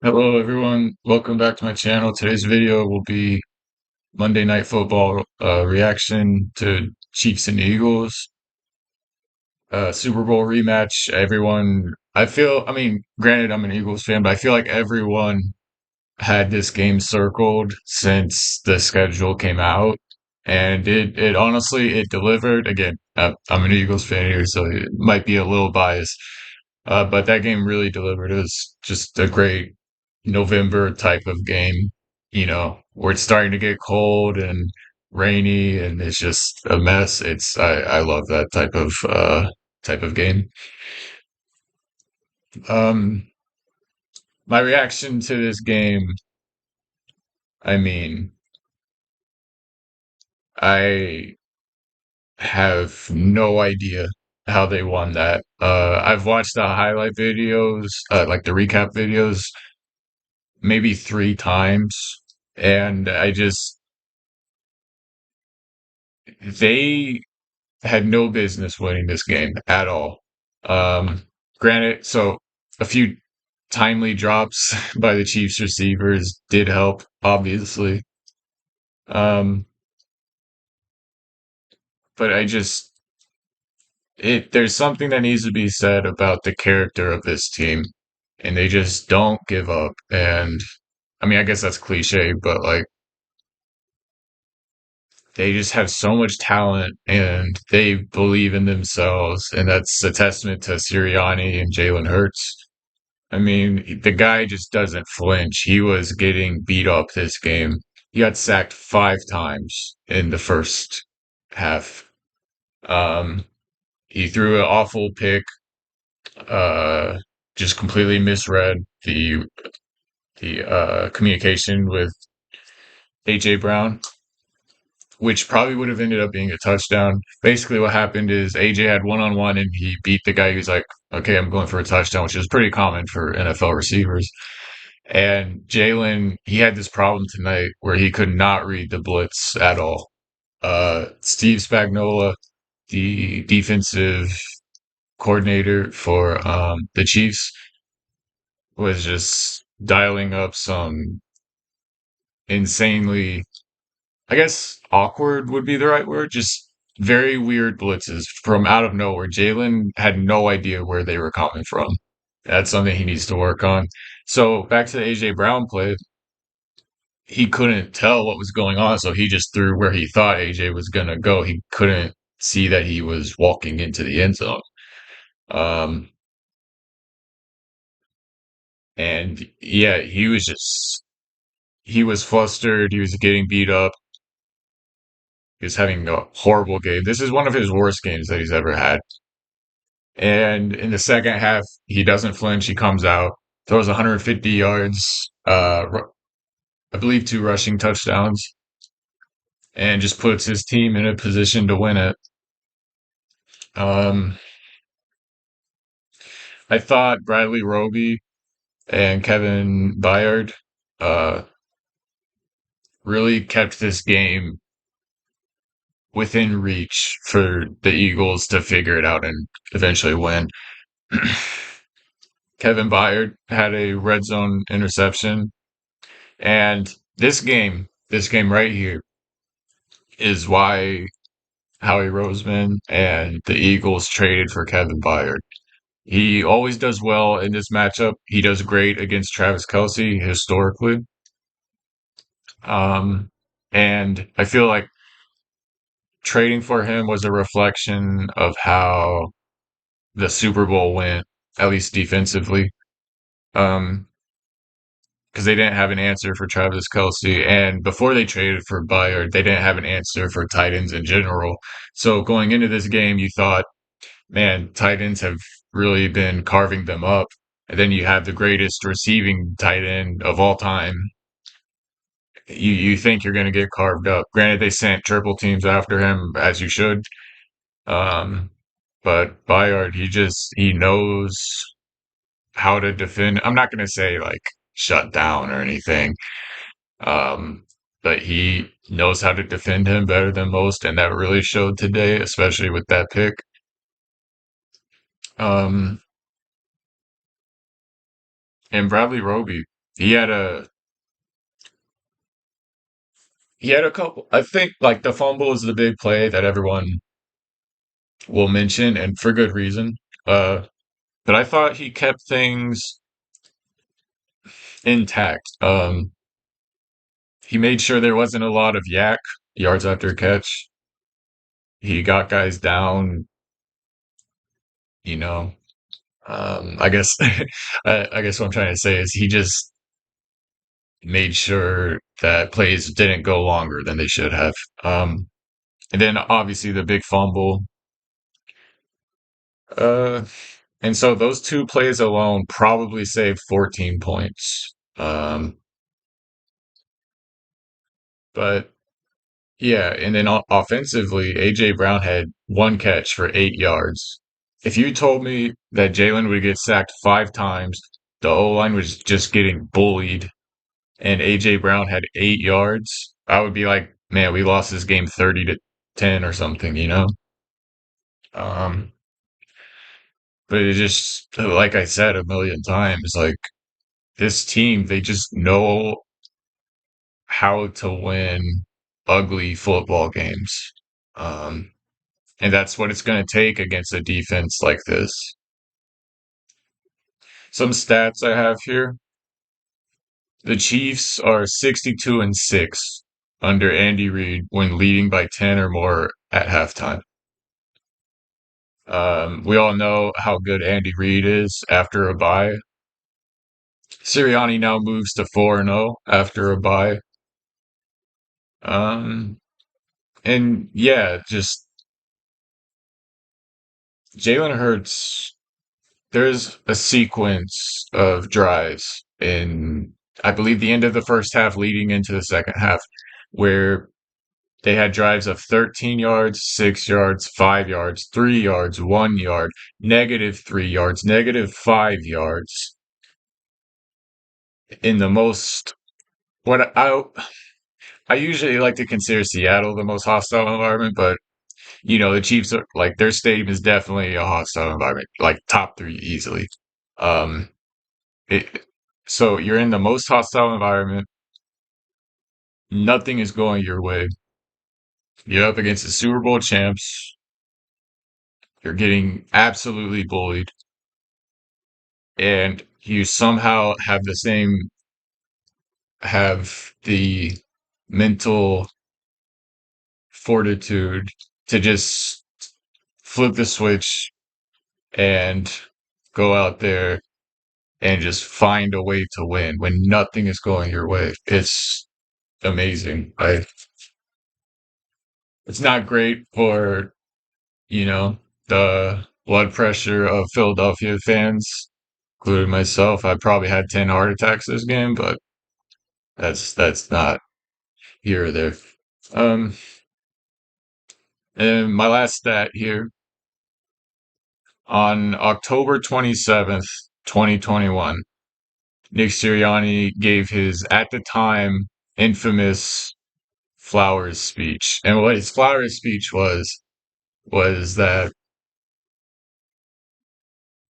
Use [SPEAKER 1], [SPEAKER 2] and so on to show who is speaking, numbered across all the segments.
[SPEAKER 1] Hello everyone, welcome back to my channel. Today's video will be Monday Night Football reaction to Chiefs and Eagles Super Bowl rematch. I mean, granted I'm an Eagles fan, but I feel like everyone had this game circled since the schedule came out, and it honestly it delivered. Again, I'm an Eagles fan here, so it might be a little biased, but that game really delivered. It was just a great November type of game, where it's starting to get cold and rainy, and it's just a mess. I love that type of game. Um, my reaction to this game, I mean, I have no idea how they won that. I've watched the highlight videos, like the recap videos, maybe three times, and they had no business winning this game at all. Um, Granted, so a few timely drops by the Chiefs receivers did help, obviously. Um, but there's something that needs to be said about the character of this team, and they just don't give up. And I mean, I guess that's cliche, but like they just have so much talent and they believe in themselves, and that's a testament to Sirianni and Jalen Hurts. I mean, the guy just doesn't flinch. He was getting beat up this game. He got sacked five times in the first half. Um, he threw an awful pick, uh, just completely misread the communication with AJ Brown, which probably would have ended up being a touchdown. Basically, what happened is AJ had one on one and he beat the guy who's like, okay, I'm going for a touchdown, which is pretty common for NFL receivers. And Jalen, he had this problem tonight where he could not read the blitz at all. Steve Spagnuolo, the defensive coordinator for the Chiefs, was just dialing up some insanely, I guess, awkward would be the right word. Just very weird blitzes from out of nowhere. Jalen had no idea where they were coming from. That's something he needs to work on. So back to the AJ Brown play, he couldn't tell what was going on, so he just threw where he thought AJ was gonna go. He couldn't see that he was walking into the end zone. Um, and yeah, he was flustered. He was getting beat up. He was having a horrible game. This is one of his worst games that he's ever had. And in the second half, he doesn't flinch. He comes out, throws 150 yards, I believe two rushing touchdowns, and just puts his team in a position to win it. Um, I thought Bradley Roby and Kevin Byard uh, really kept this game within reach for the Eagles to figure it out and eventually win. Kevin Byard had a red zone interception, and this game right here, is why Howie Roseman and the Eagles traded for Kevin Byard. He always does well in this matchup. He does great against Travis Kelce historically. Um, and I feel like trading for him was a reflection of how the Super Bowl went, at least defensively. Um, because they didn't have an answer for Travis Kelce, and before they traded for Byard, they didn't have an answer for tight ends in general. So going into this game, you thought, man, tight ends have really been carving them up. And then you have the greatest receiving tight end of all time. You think you're going to get carved up. Granted, they sent triple teams after him, as you should. Um, but Bayard, he knows how to defend. I'm not going to say like shut down or anything. Um, but he knows how to defend him better than most, and that really showed today, especially with that pick. Um, and Bradley Roby. he had a he had a couple. I think like the fumble is the big play that everyone will mention, and for good reason. Uh, but I thought he kept things intact. He made sure there wasn't a lot of yak yards after catch. He got guys down, you know. I guess I guess what I'm trying to say is he just made sure that plays didn't go longer than they should have. And then obviously the big fumble. Uh, and so those two plays alone probably saved 14 points. But yeah, and then offensively, AJ Brown had one catch for 8 yards. If you told me that Jalen would get sacked 5 times, the O line was just getting bullied, and AJ Brown had 8 yards, I would be like, man, we lost this game 30-10 or something, you know? Um, but it just, like I said a million times, like this team, they just know how to win ugly football games. Um, and that's what it's going to take against a defense like this. Some stats I have here. The Chiefs are 62-6 under Andy Reid when leading by 10 or more at halftime. We all know how good Andy Reid is after a bye. Sirianni now moves to 4-0 after a bye. Um, and yeah, just Jalen Hurts. There's a sequence of drives in, I believe, the end of the first half leading into the second half where they had drives of 13 yards, 6 yards, 5 yards, 3 yards, 1 yard, -3 yards, -5 yards. In the most, what I usually like to consider Seattle the most hostile environment, but the Chiefs are like their stadium is definitely a hostile environment, like top three easily. Um, it, so you're in the most hostile environment. Nothing is going your way. You're up against the Super Bowl champs. You're getting absolutely bullied, and you somehow have the mental fortitude to just flip the switch and go out there and just find a way to win when nothing is going your way. It's amazing. It's not great for, the blood pressure of Philadelphia fans, including myself. I probably had 10 heart attacks this game, but that's not here or there. Um, and my last stat here on October 27th, 2021, Nick Sirianni gave his, at the time, infamous Flowers speech. And what his Flowers speech was that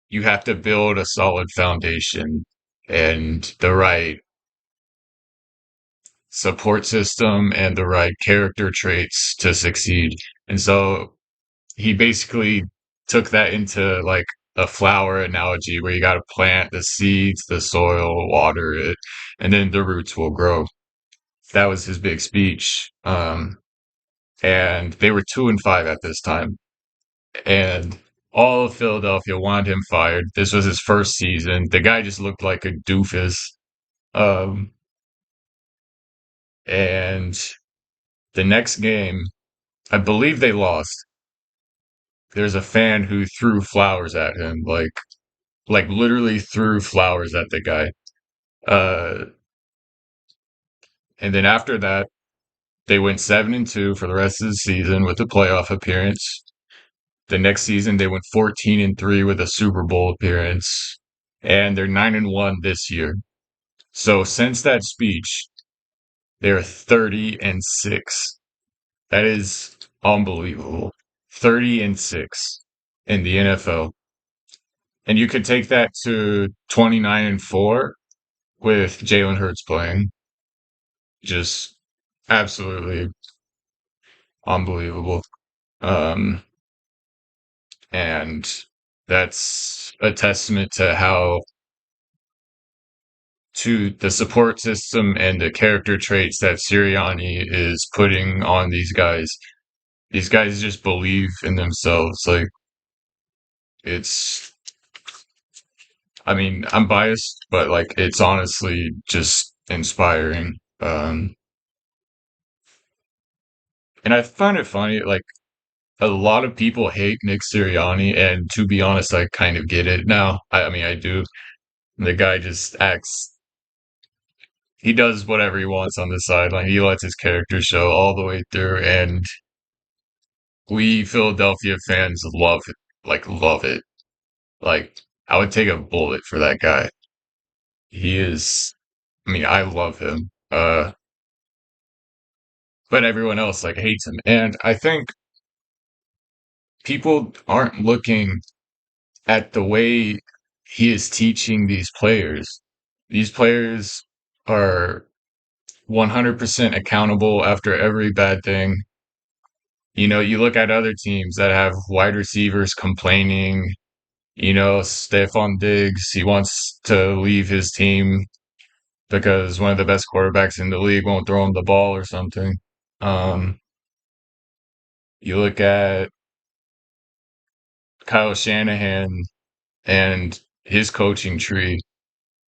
[SPEAKER 1] you have to build a solid foundation and the right support system and the right character traits to succeed. And so he basically took that into like a flower analogy where you got to plant the seeds, the soil, water it, and then the roots will grow. That was his big speech. And they were 2-5 at this time. And all of Philadelphia wanted him fired. This was his first season. The guy just looked like a doofus. Um, and the next game, I believe they lost. There's a fan who threw flowers at him, like literally threw flowers at the guy. Uh, and then after that, they went 7-2 for the rest of the season with a playoff appearance. The next season, they went 14-3 with a Super Bowl appearance, and they're 9-1 this year. So since that speech, they're 30-6. That is unbelievable. 30-6 in the NFL. And you could take that to 29-4 with Jalen Hurts playing. Just absolutely unbelievable. Um, and that's a testament to how to the support system and the character traits that Sirianni is putting on these guys. These guys just believe in themselves. Like it's, I mean, I'm biased, but like it's honestly just inspiring. And I find it funny, like a lot of people hate Nick Sirianni, and to be honest, I kind of get it now. I mean, I do. The guy just acts, he does whatever he wants on the sideline. He lets his character show all the way through, and we Philadelphia fans love it. Like, love it. Like, I would take a bullet for that guy. He is, I mean, I love him. But everyone else like hates him. And I think people aren't looking at the way he is teaching these players. These players are 100% accountable after every bad thing. You know, you look at other teams that have wide receivers complaining, Stephon Diggs, he wants to leave his team because one of the best quarterbacks in the league won't throw him the ball or something. Um, you look at Kyle Shanahan and his coaching tree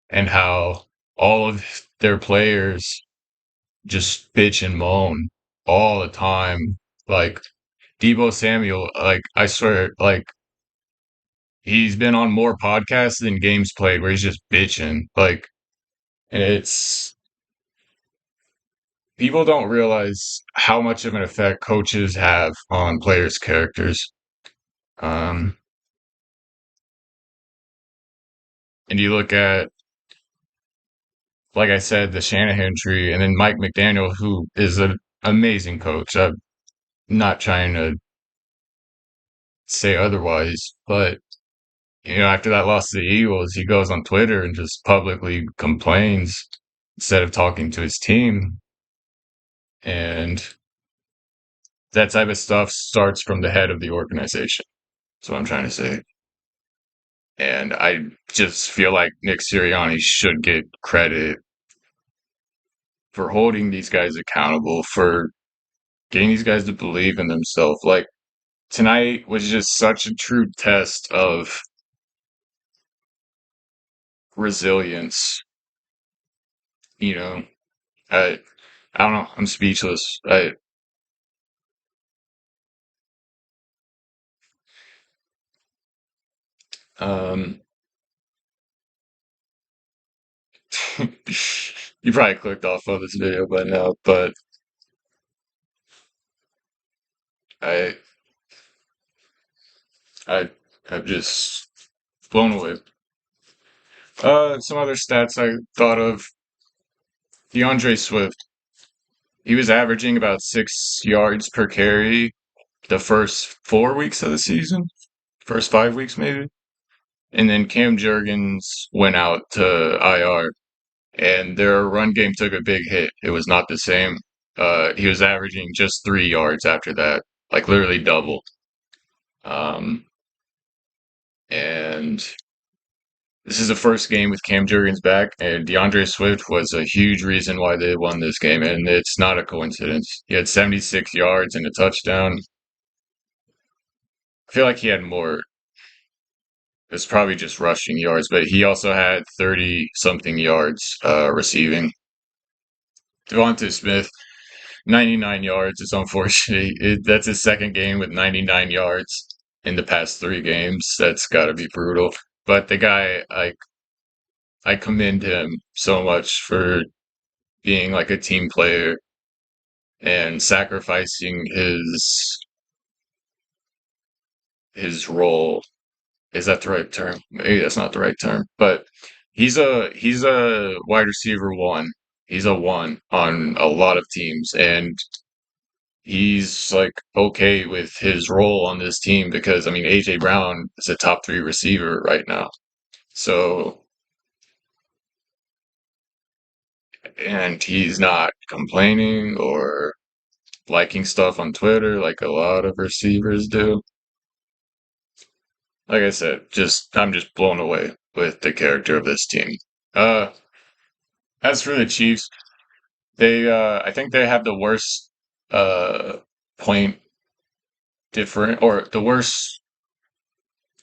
[SPEAKER 1] and how all of their players just bitch and moan all the time. Like Debo Samuel, like I swear, like he's been on more podcasts than games played where he's just bitching. Like, and it's people don't realize how much of an effect coaches have on players' characters. Um, and you look at, like I said, the Shanahan tree, and then Mike McDaniel, who is an amazing coach. I'm not trying to say otherwise, but after that loss to the Eagles, he goes on Twitter and just publicly complains instead of talking to his team. And that type of stuff starts from the head of the organization. That's what I'm trying to say. And I just feel like Nick Sirianni should get credit for holding these guys accountable, for getting these guys to believe in themselves. Like tonight was just such a true test of resilience. You know, I I don't know. I'm speechless. Um, you probably clicked off of this video by now, but I I I'm just blown away. Some other stats I thought of. DeAndre Swift. He was averaging about 6 yards per carry the first 4 weeks of the season, first 5 weeks maybe. And then Cam Jurgens went out to IR, and their run game took a big hit. It was not the same. He was averaging just 3 yards after that, like literally double. Um, and this is the first game with Cam Jurgens back, and DeAndre Swift was a huge reason why they won this game, and it's not a coincidence. He had 76 yards and a touchdown. I feel like he had more. It's probably just rushing yards, but he also had 30 something yards receiving. Devonta Smith, 99 yards. It's unfortunate. That's his second game with 99 yards in the past 3 games. That's got to be brutal. But the guy, I commend him so much for being like a team player and sacrificing his role. Is that the right term? Maybe that's not the right term, but he's a wide receiver one. He's a one on a lot of teams, and he's like okay with his role on this team because I mean AJ Brown is a top 3 receiver right now. So and he's not complaining or liking stuff on Twitter like a lot of receivers do. Like I said, just I'm just blown away with the character of this team. Uh, as for the Chiefs, they I think they have the worst uh point different or the worst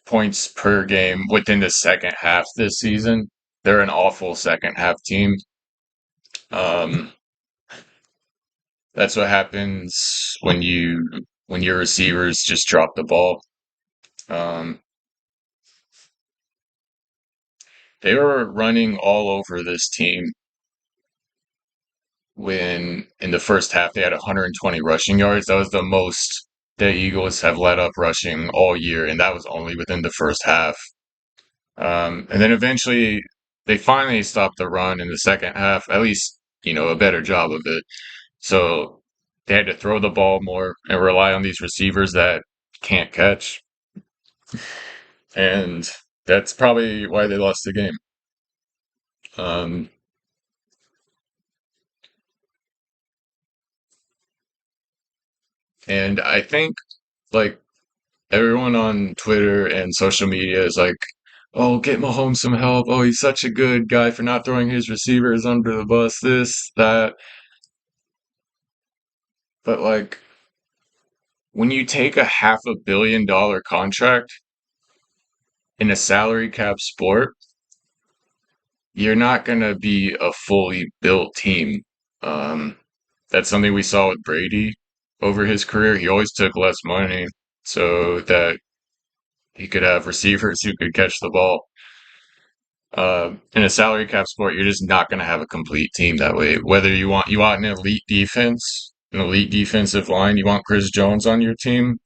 [SPEAKER 1] points per game within the second half this season. They're an awful second half team. Um, that's what happens when your receivers just drop the ball. Um, they were running all over this team when in the first half they had 120 rushing yards. That was the most the Eagles have let up rushing all year, and that was only within the first half. And then eventually they finally stopped the run in the second half, at least, a better job of it. So they had to throw the ball more and rely on these receivers that can't catch. And that's probably why they lost the game. Um, and I think like everyone on Twitter and social media is like, oh, get Mahomes some help. Oh, he's such a good guy for not throwing his receivers under the bus, this, that. But like, when you take a $500 million contract in a salary cap sport, you're not going to be a fully built team. Um, that's something we saw with Brady over his career. He always took less money so that he could have receivers who could catch the ball. In a salary cap sport, you're just not going to have a complete team that way. Whether you want an elite defense, an elite defensive line, you want Chris Jones on your team,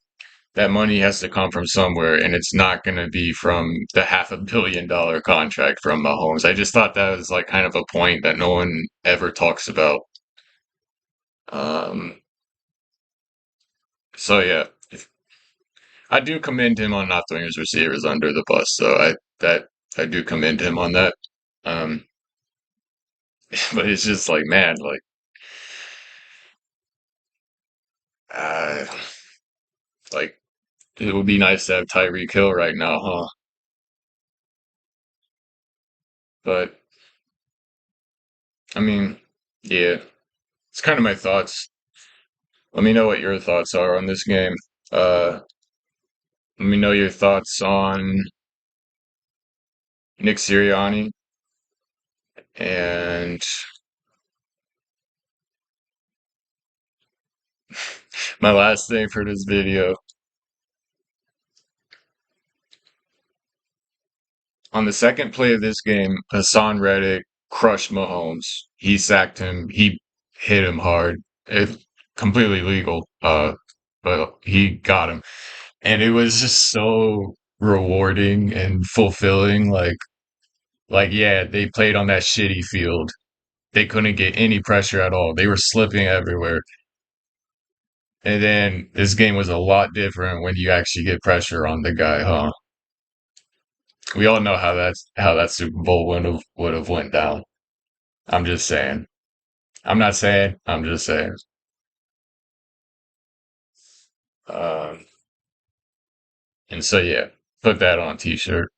[SPEAKER 1] that money has to come from somewhere, and it's not going to be from the $500 million contract from Mahomes. I just thought that was like kind of a point that no one ever talks about. Um, so yeah, I do commend him on not throwing his receivers under the bus. So I do commend him on that. Um, but it's just like, man, like uh, like it would be nice to have Tyreek Hill right now, huh? But I mean, yeah, it's kind of my thoughts. Let me know what your thoughts are on this game. Uh, let me know your thoughts on Nick Sirianni. And my last thing for this video, on the second play of this game, Hassan Reddick crushed Mahomes. He sacked him. He hit him hard. It completely legal. But he got him. And it was just so rewarding and fulfilling. Like, yeah, they played on that shitty field. They couldn't get any pressure at all. They were slipping everywhere. And then this game was a lot different when you actually get pressure on the guy, huh? We all know how that Super Bowl would have went down. I'm just saying. I'm not saying. I'm just saying. Um, and so yeah, put that on a t-shirt.